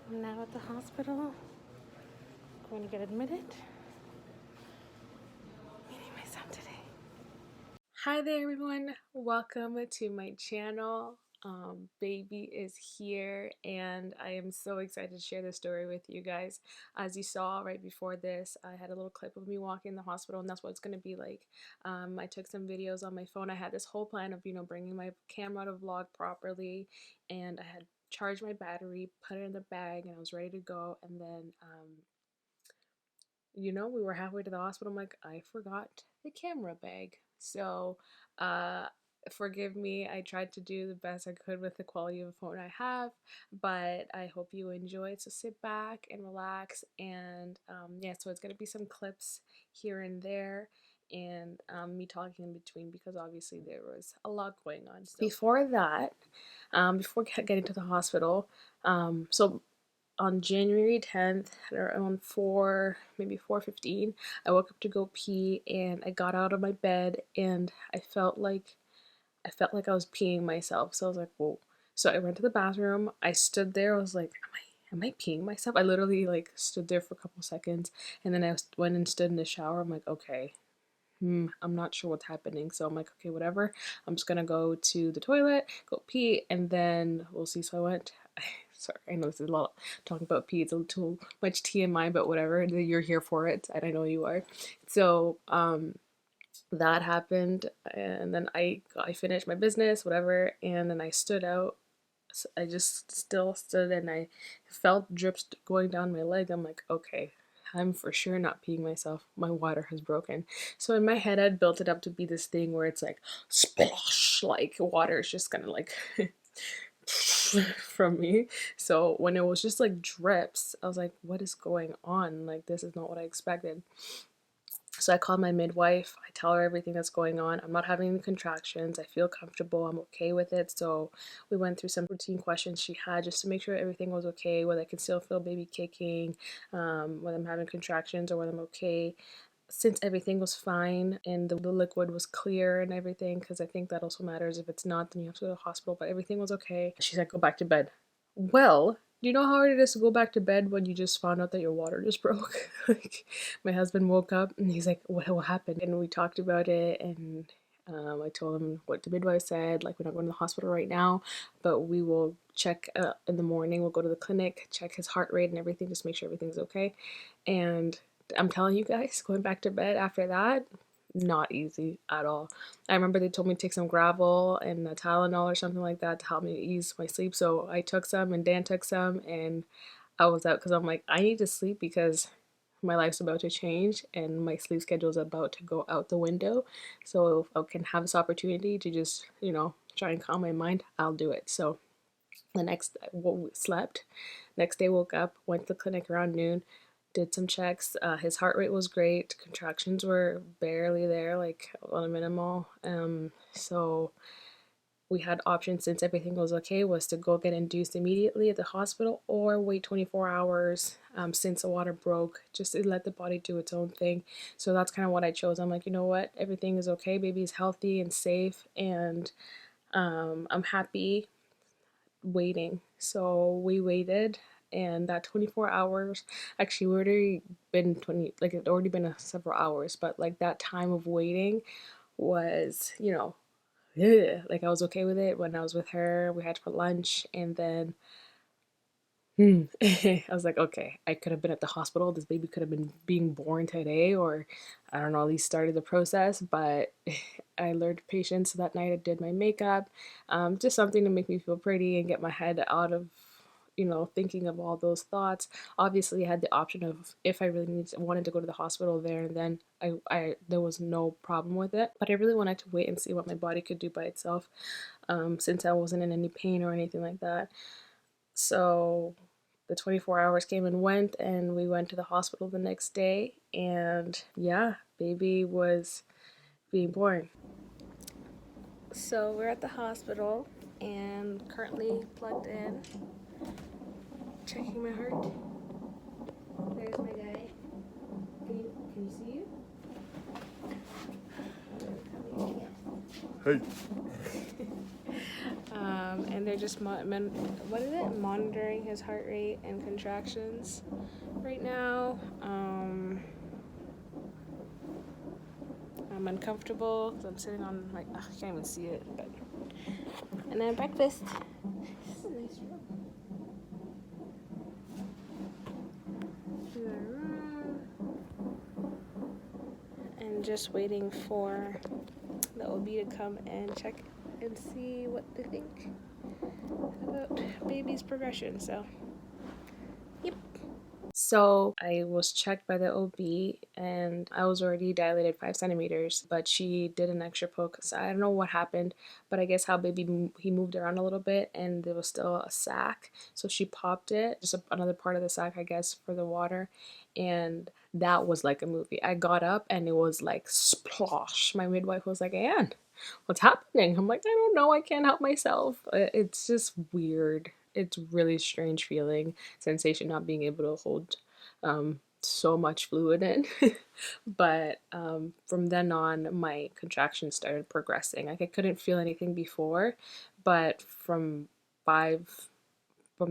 I'm now at the hospital, going to get admitted. Meeting my son today. Hi there everyone, welcome to my channel. Baby is here and I am so excited to share this story with you guys. As you saw right before this, I had a little clip of me walking in the hospital and that's what it's going to be like. I took some videos on my phone. I had this whole plan of, bringing my camera to vlog properly, and I had charged my battery, put it in the bag, and I was ready to go. And then we were halfway to the hospital. I'm like, I forgot the camera bag. So, forgive me. I tried to do the best I could with the quality of the phone I have, but I hope you enjoyed. So sit back and relax. And yeah, so it's going to be some clips here and there, and me talking in between because obviously there was a lot going on. So before that, before getting to the hospital, so on January 10th at around 4:15, I woke up to go pee, and I got out of my bed and I felt like I was peeing myself. So I was like, whoa. So I went to the bathroom. I stood there. I was like, am I peeing myself? I literally like stood there for a couple seconds, and then I went and stood in the shower. I'm like, okay. I'm not sure what's happening. So I'm like, okay, whatever. I'm just gonna go to the toilet, go pee, and then we'll see. So I went. Sorry, I know this is a lot talking about pee. It's a little too much TMI, but whatever. You're here for it, and I know you are. So that happened, and then I finished my business, whatever, and then I stood out. So I just still stood, and I felt drips going down my leg. I'm like, okay, I'm for sure not peeing myself. My water has broken. So in my head, I'd built it up to be this thing where it's like splash, like water is just gonna like from me. So when it was just like drips, I was like, what is going on? Like, this is not what I expected. So I called my midwife. I tell her everything that's going on. I'm not having any contractions. I feel comfortable. I'm okay with it. So we went through some routine questions she had just to make sure everything was okay, whether I can still feel baby kicking, whether I'm having contractions, or whether I'm okay. Since everything was fine and the liquid was clear and everything, because I think that also matters. If it's not, then you have to go to the hospital, but everything was okay. She said, go back to bed. Well, do you know how hard it is to go back to bed when you just found out that your water just broke? Like, my husband woke up and he's like, what happened? And we talked about it, and I told him what the midwife said, like, we're not going to the hospital right now, but we will check in the morning. We'll go to the clinic, check his heart rate and everything, just make sure everything's okay. And I'm telling you guys, going back to bed after that, not easy at all. I remember they told me to take some gravel and a Tylenol or something like that to help me ease my sleep. So I took some, and Dan took some, and I was out because I'm like, I need to sleep because my life's about to change and my sleep schedule is about to go out the window. So if I can have this opportunity to just, try and calm my mind, I'll do it. So the next, slept. Next day, woke up, went to the clinic around noon, did some checks. His heart rate was great. Contractions were barely there, like on a minimal. So we had options, since everything was okay, was to go get induced immediately at the hospital or wait 24 hours since the water broke, just to let the body do its own thing. So that's kind of what I chose. I'm like, you know what? Everything is okay. Baby's healthy and safe, and I'm happy waiting. So we waited, and that 24 hours, actually we already been 20, like it already been several hours, but like that time of waiting was, like I was okay with it. When I was with her, we had for lunch, and then I was like, okay, I could have been at the hospital. This baby could have been being born today, or I don't know, at least started the process. But I learned patience that night. I did my makeup, just something to make me feel pretty and get my head out of, thinking of all those thoughts. Obviously, I had the option of, if I really wanted to go to the hospital there and then, I there was no problem with it. But I really wanted to wait and see what my body could do by itself, since I wasn't in any pain or anything like that. So the 24 hours came and went, and we went to the hospital the next day, and yeah, baby was being born. So we're at the hospital and currently plugged in, checking my heart. There's my guy. Can you see you? Hey. and they're just monitoring his heart rate and contractions right now. I'm uncomfortable because I'm sitting on I can't even see it, but and then breakfast. This is a nice room. And just waiting for the OB to come and check and see what they think about baby's progression. So, yep. So I was checked by the OB and I was already dilated 5 centimeters, but she did an extra poke. So I don't know what happened, but I guess how baby, he moved around a little bit and there was still a sac. So she popped it, just another part of the sac, I guess, for the water. And that was like a movie. I got up and it was like splosh. My midwife was like, Anne, what's happening? I'm like, I don't know. I can't help myself. It's just weird. It's really strange feeling, sensation not being able to hold so much fluid in. But from then on, my contractions started progressing. Like I couldn't feel anything before, but from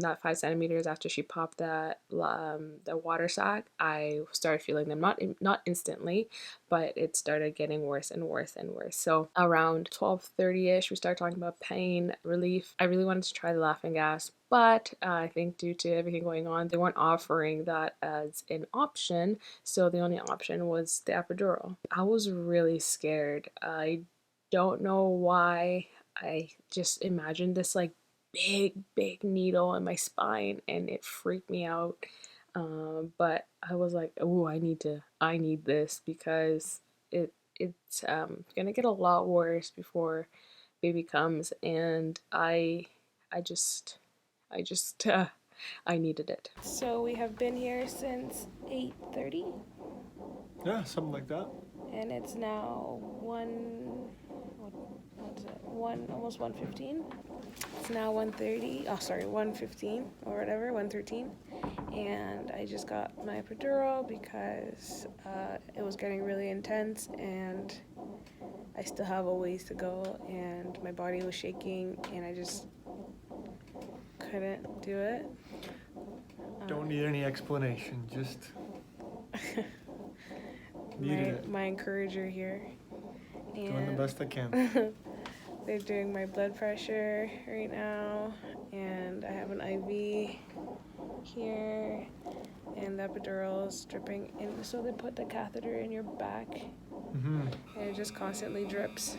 that 5 centimeters after she popped that the water sac, I started feeling them not instantly, but it started getting worse and worse and worse. So around 12:30ish, we started talking about pain relief. I really wanted to try the laughing gas, but I think due to everything going on, they weren't offering that as an option. So the only option was the epidural. I was really scared. I don't know why. I just imagined this like big needle in my spine and it freaked me out. But I was like, oh, I need this because it's gonna get a lot worse before baby comes, and I just I just I needed it. So we have been here since 8:30. Yeah, something like that. And it's now what's it? Almost 1:15. It's now 1:30. Oh, sorry, 1:15 or whatever, 1:13. And I just got my epidural because it was getting really intense and I still have a ways to go and my body was shaking and I just couldn't do it. Don't need any explanation, just needed it. My encourager here. And doing the best I can. they're doing my blood pressure right now, and I have an IV here, and the epidural is dripping in. So they put the catheter in your back, and it just constantly drips.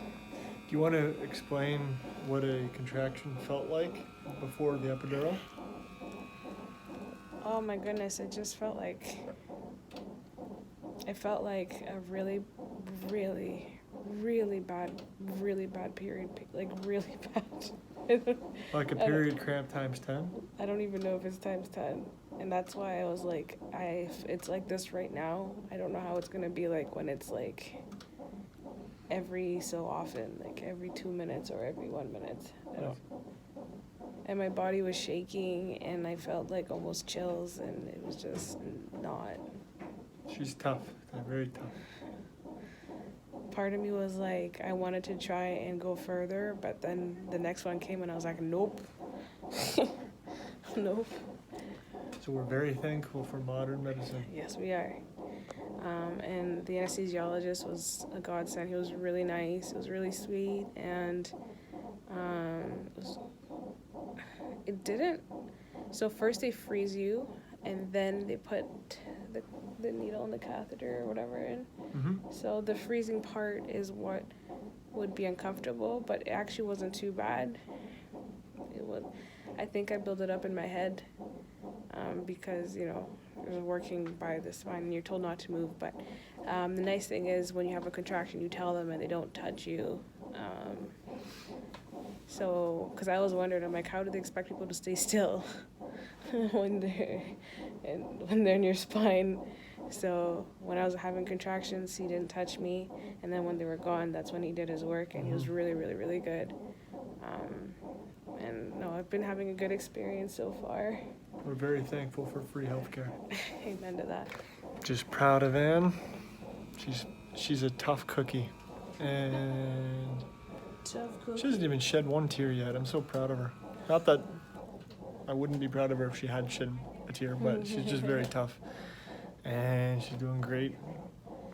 Do you want to explain what a contraction felt like before the epidural? Oh my goodness, it just felt like a really bad period, like really bad. Like a period cramp times 10? I don't even know if it's times 10, and that's why I was like, it's like this right now. I don't know how it's gonna be like when it's like every so often, like every 2 minutes or every 1 minute. I don't. And my body was shaking, and I felt like almost chills, and it was just not. She's tough, very tough. Part of me was like, I wanted to try and go further, but then the next one came and I was like, nope. Nope. So we're very thankful for modern medicine. Yes, we are. And the anesthesiologist was a godsend. He was really nice. It was really sweet, and it didn't. So first they freeze you, and then they put the needle in the catheter or whatever in. So the freezing part is what would be uncomfortable, but it actually wasn't too bad. I think I built it up in my head because, it was working by the spine and you're told not to move. But the nice thing is when you have a contraction, you tell them and they don't touch you. So, because I was wondering, I'm like, how do they expect people to stay still when they're in your spine? So when I was having contractions, he didn't touch me, and then when they were gone, that's when he did his work, and he was really, really, really good. And no, I've been having a good experience so far. We're very thankful for free healthcare. Amen to that. Just proud of Anne. She's a tough cookie, and she hasn't even shed one tear yet. I'm so proud of her. Not that I wouldn't be proud of her if she had shed a tear, but she's just very tough, and she's doing great.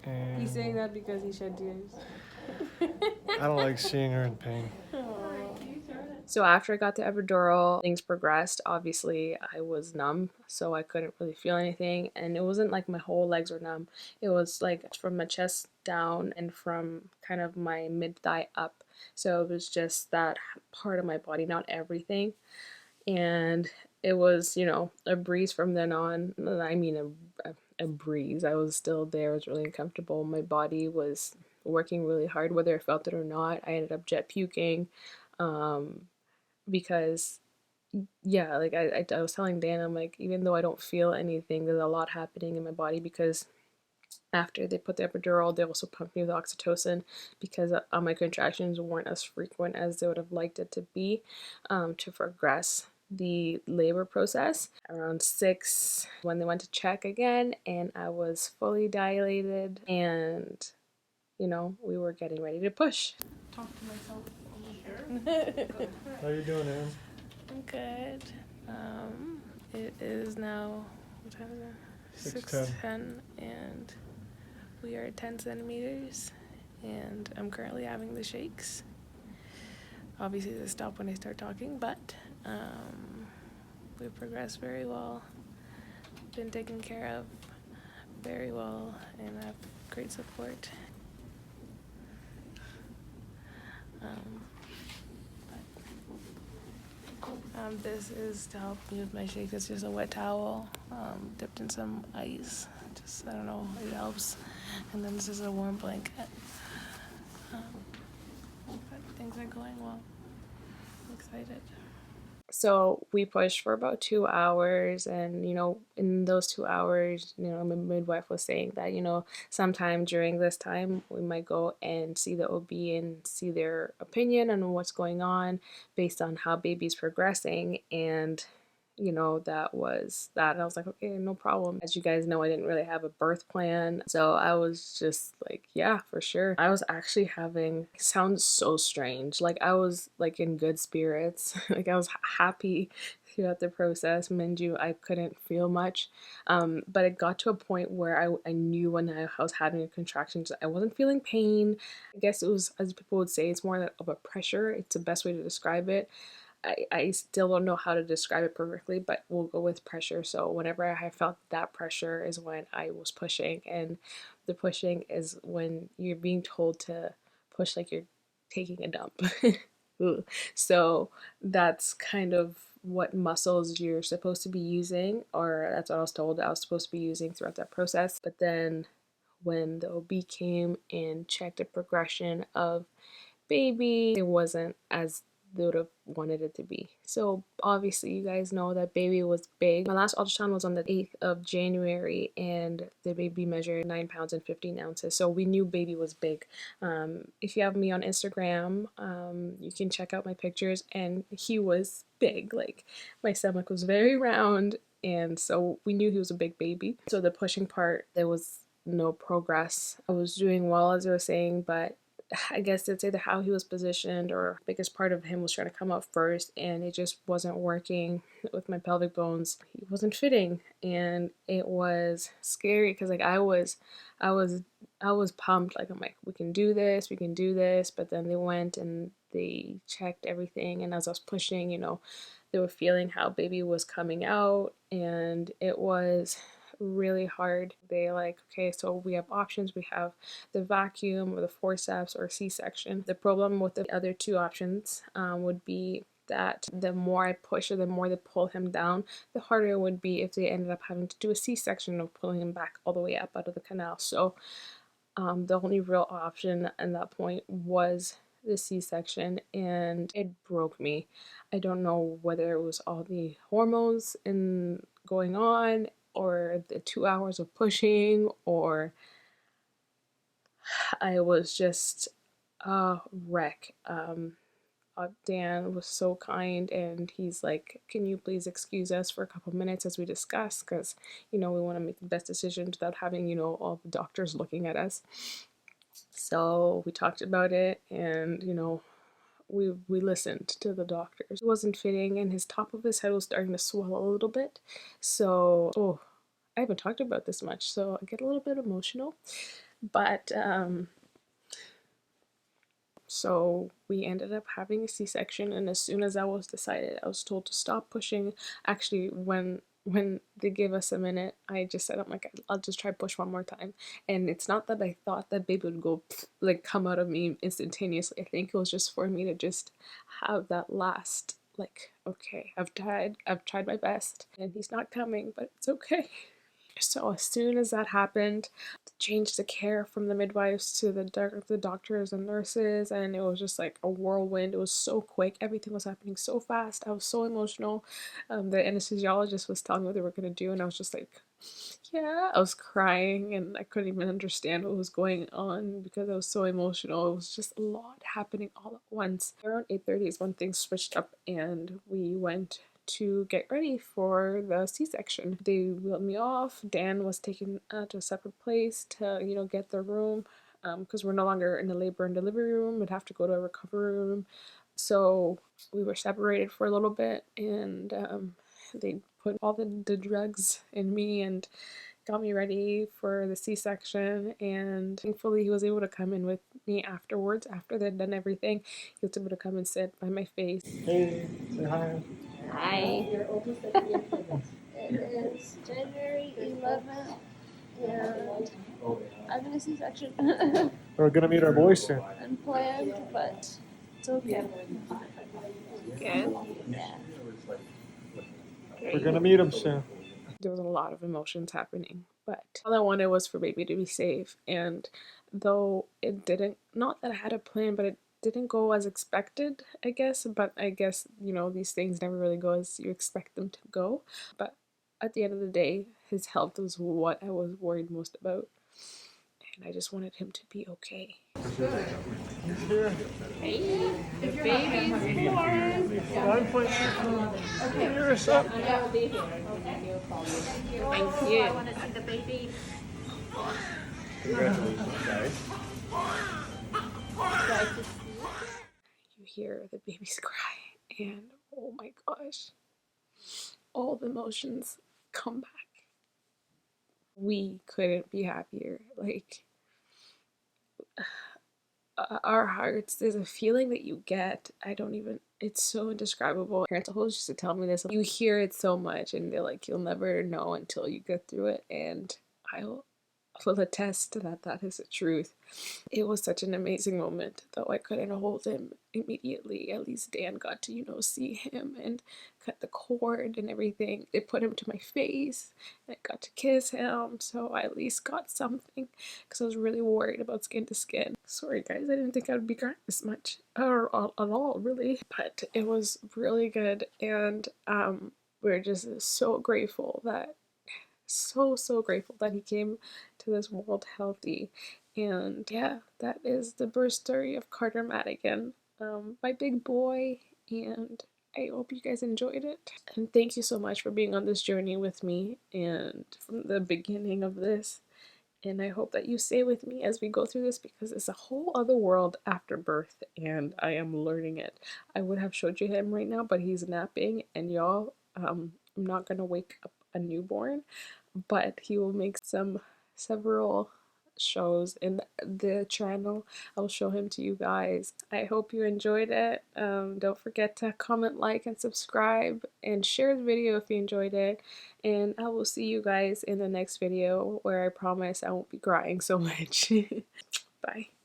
And He's saying that because he shed tears. I don't like seeing her in pain. So after I got the epidural, things progressed. Obviously, I was numb, so I couldn't really feel anything. And it wasn't like my whole legs were numb. It was like from my chest down and from kind of my mid-thigh up. So it was just that part of my body, not everything. And it was, you know, a breeze from then on. I mean, a breeze. I was still there. I was really uncomfortable. My body was working really hard, whether I felt it or not. I ended up jet puking. Um, because yeah, like I was telling Dan, I'm like, even though I don't feel anything, there's a lot happening in my body because after they put the epidural, they also pumped me with oxytocin because my contractions weren't as frequent as they would have liked it to be to progress the labor process. Around 6 when they went to check again, and I was fully dilated, and you know, we were getting ready to push. Talk to myself. How you doing, Aaron? I'm good. It is now, what time is it? 6:10, and we are at 10 centimeters, and I'm currently having the shakes. Obviously, they stop when I start talking, but we've progressed very well. Been taken care of very well, and I have great support. This is to help me with my shake. It's just a wet towel dipped in some ice. Just, I don't know, it helps. And then this is a warm blanket. But things are going well. I'm excited. So we pushed for about 2 hours, and you know, in those 2 hours, you know, my midwife was saying that, you know, sometime during this time we might go and see the OB and see their opinion on what's going on based on how baby's progressing. And you know, that was that. And I was like, okay, no problem. As you guys know, I didn't really have a birth plan. So I was just like, yeah, for sure. I was actually having, it sounds so strange. Like I was like in good spirits. Like I was happy throughout the process. Mind you, I couldn't feel much. But it got to a point where I knew when I was having a contraction, I wasn't feeling pain. I guess it was, as people would say, it's more of a pressure. It's the best way to describe it. I still don't know how to describe it perfectly, but we'll go with pressure. So whenever I felt that pressure is when I was pushing, and the pushing is when you're being told to push like you're taking a dump. So that's kind of what muscles you're supposed to be using, or that's what I was told I was supposed to be using throughout that process. But then when the OB came and checked the progression of baby, it wasn't as they would have wanted it to be. So obviously you guys know that baby was big. My last ultrasound was on the 8th of January, and the baby measured 9 pounds and 15 ounces. So we knew baby was big. If you have me on Instagram, you can check out my pictures, and he was big. Like my stomach was very round, and so we knew he was a big baby. So the pushing part, there was no progress. I was doing well, as I was saying, but I guess it's either how he was positioned or biggest part of him was trying to come out first, and it just wasn't working with my pelvic bones. He wasn't fitting, and it was scary because like I was I was pumped. Like I'm like, we can do this, we can do this. But then they went and they checked everything, and as I was pushing, you know, they were feeling how baby was coming out, and it was really hard. They like, okay, so we have options. We have the vacuum or the forceps or C-section. The problem with the other two options would be that the more I push or the more they pull him down, the harder it would be if they ended up having to do a C-section of pulling him back all the way up out of the canal. So the only real option at that point was the C-section, and it broke me. I don't know whether it was all the hormones in going on, or the 2 hours of pushing, or I was just a wreck. Dan was so kind, and he's like, can you please excuse us for a couple minutes as we discuss, because you know we want to make the best decisions without having, you know, all the doctors looking at us. So we talked about it, and you know, we listened to the doctors. It wasn't fitting, and his top of his head was starting to swell a little bit. So, oh, I haven't talked about this much, so I get a little bit emotional. But so we ended up having a C-section, and as soon as that was decided, I was told to stop pushing. Actually, when they gave us a minute, I just said, I'm like, I'll just try push one more time. And it's not that I thought that baby would go like come out of me instantaneously. I think it was just for me to just have that last, like, okay, I've tried my best, and he's not coming, but it's okay. So as soon as that happened, changed the care from the midwives to the doctors and nurses, and it was just like a whirlwind. It was so quick. Everything was happening so fast. I was so emotional. The anesthesiologist was telling me what they were going to do, and I was just like, yeah. I was crying, and I couldn't even understand what was going on because I was so emotional. It was just a lot happening all at once. Around 8:30 is when things switched up, and we went to get ready for the C-section. They wheeled me off. Dan was taken to a separate place to, get the room, because we're no longer in the labor and delivery room. We'd have to go to a recovery room. So we were separated for a little bit, and they put all the drugs in me and got me ready for the C-section. And thankfully he was able to come in with me afterwards, after they'd done everything. He was able to come and sit by my face. Hey, say hi. Hi. It is January 11th, and I'm in a C-section. We're gonna meet our boys soon. Unplanned, but it's okay. Good. Yeah. We're gonna meet them soon. There was a lot of emotions happening, but all I wanted was for baby to be safe. And though it didn't, not that I had a plan, but it didn't go as expected, I guess. But I guess, these things never really go as you expect them to go. But at the end of the day, his health was what I was worried most about. And I just wanted him to be okay. Hey, the baby's born. 9.6. Okay. Here's up. Thank you. I want to see the baby. Congratulations, guys. You hear the babies cry, and oh my gosh, all the emotions come back. We couldn't be happier. Like, our hearts, there's a feeling that you get. I don't even, it's so indescribable. Parents always used to tell me this. You hear it so much, and they're like, you'll never know until you get through it. And I'll attest that that is the truth. It was such an amazing moment, though I couldn't hold him immediately. At least Dan got to, see him and cut the cord and everything. It put him to my face, and I got to kiss him, so I at least got something, because I was really worried about skin to skin. Sorry guys, I didn't think I would be crying this much, or at all really, but it was really good. And we're just so grateful that so grateful that he came to this world healthy. And yeah, that is the birth story of Carter Madigan, my big boy. And I hope you guys enjoyed it. And thank you so much for being on this journey with me and from the beginning of this. And I hope that you stay with me as we go through this, because it's a whole other world after birth, and I am learning it. I would have showed you him right now, but he's napping, and y'all, I'm not gonna wake up a newborn, but he will make several shows in the channel. I'll show him to you guys. I hope you enjoyed it. Don't forget to comment, like, and subscribe, and share the video if you enjoyed it. And I will see you guys in the next video, where I promise I won't be crying so much. Bye.